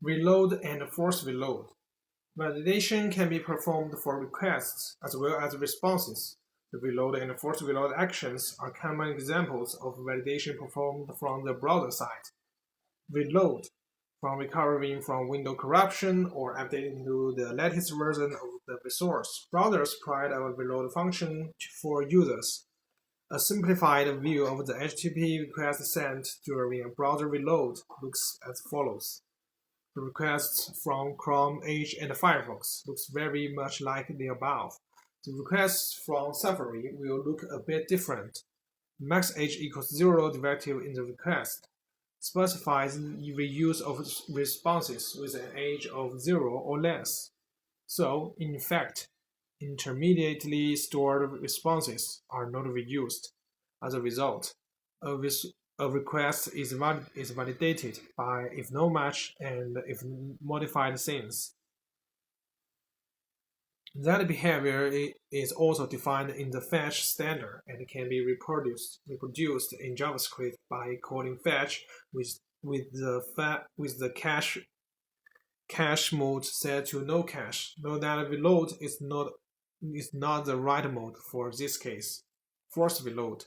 Reload and force reload. Validation can be performed for requests as well as responses. The reload and force reload actions are common examples of validation performed from the browser side. Reload, from recovering from window corruption or updating to the latest version of the resource. Browsers provide a reload function for users. A simplified view of the HTTP request sent during a browser reload looks as follows. The requests from Chrome, Edge, and Firefox looks very much like the above. The requests from Safari will look a bit different. Max age equals 0 directive in the request specifies the reuse of responses with an age of 0 or less. So, in fact, intermediately stored responses are not reused. As a result, a, a request is validated by if no match and if modified since. That behavior is also defined in the fetch standard and can be reproduced in JavaScript by calling fetch with the cache mode set to no cache. Note that reload is not the right mode for this case. Force reload.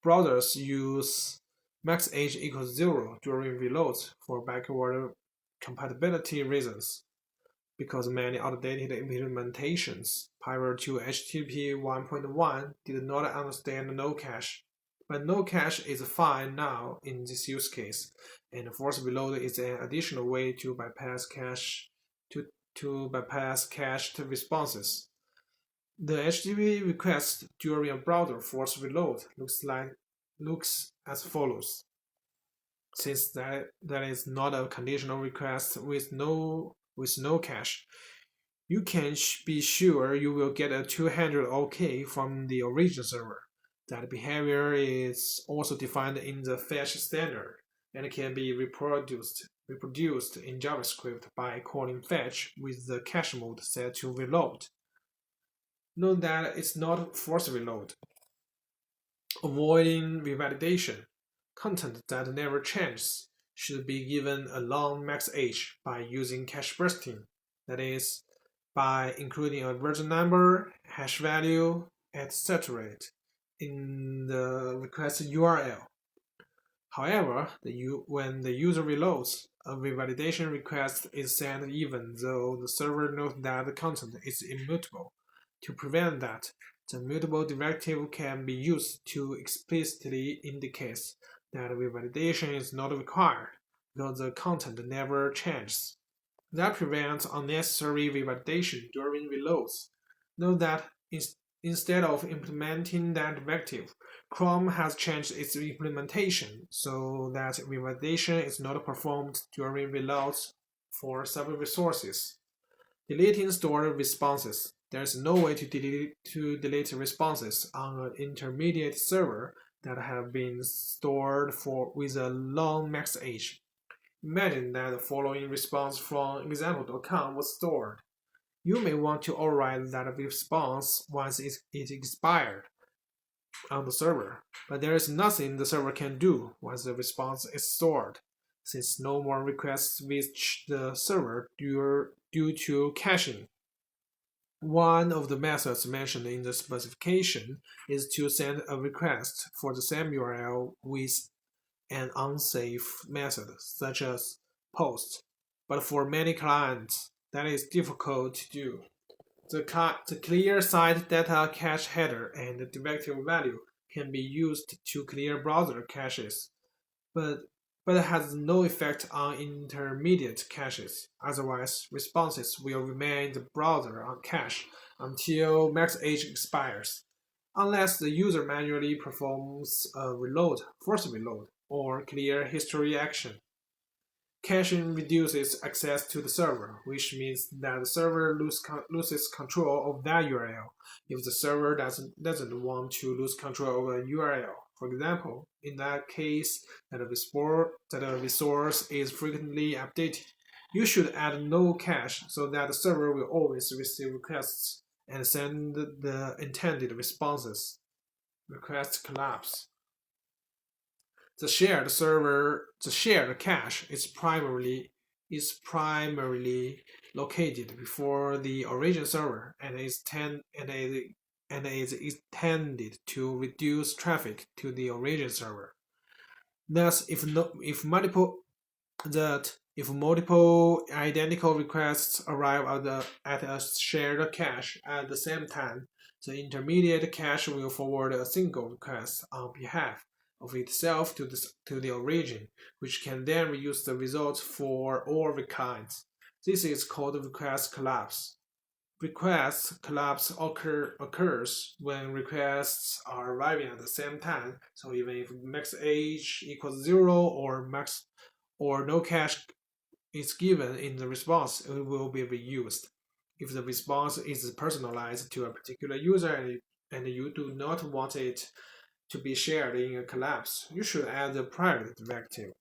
Browsers use max age equals 0 during reloads for backward compatibility reasons. Because many outdated implementations prior to HTTP 1.1 did not understand no cache. But no cache is fine now in this use case, and force reload is an additional way to bypass cache to bypass cached responses. The HTTP request during a browser force reload looks as follows. Since that is not a conditional request with no cache, you can be sure you will get a 200 OK from the origin server. That behavior is also defined in the fetch standard and can be reproduced in JavaScript by calling fetch with the cache mode set to reload. Note that it's not force reload. Avoiding revalidation. Content that never changes should be given a long max age by using cache bursting, that is, by including a version number, hash value, etc. in the request URL. However, when the user reloads, a revalidation request is sent even though the server knows that the content is immutable. To prevent that, the mutable directive can be used to explicitly indicate that revalidation is not required because the content never changes. That prevents unnecessary revalidation during reloads. Note that instead of implementing that directive, Chrome has changed its implementation so that revalidation is not performed during reloads for several resources. Deleting stored responses. There is no way to delete responses on an intermediate server that have been stored with a long max age. Imagine that the following response from example.com was stored. You may want to override that response once it expired on the server, but there is nothing the server can do once the response is stored, since no more requests reach the server due to caching. One of the methods mentioned in the specification is to send a request for the same URL with an unsafe method, such as post. But for many clients, that is difficult to do. The clear site data cache header and the directive value can be used to clear browser caches, but it has no effect on intermediate caches. Otherwise, responses will remain in the browser on cache until max age expires, unless the user manually performs a reload, force reload, or clear history action. Caching reduces access to the server, which means that the server loses control of that URL if the server doesn't want to lose control of a URL. For example, in that case that a resource is frequently updated, you should add no cache so that the server will always receive requests and send the intended responses. Request collapse. The shared cache is primarily is primarily located before the origin server and is intended to reduce traffic to the origin server. Thus, if multiple identical requests arrive at a shared cache at the same time, the intermediate cache will forward a single request on behalf of itself to the origin, which can then reuse the results for all requests. This is called request collapse. Request collapse occurs when requests are arriving at the same time. So even if max age equals 0 or no cache is given in the response, it will be reused. If the response is personalized to a particular user and you do not want it to be shared in a collapse, you should add a private directive.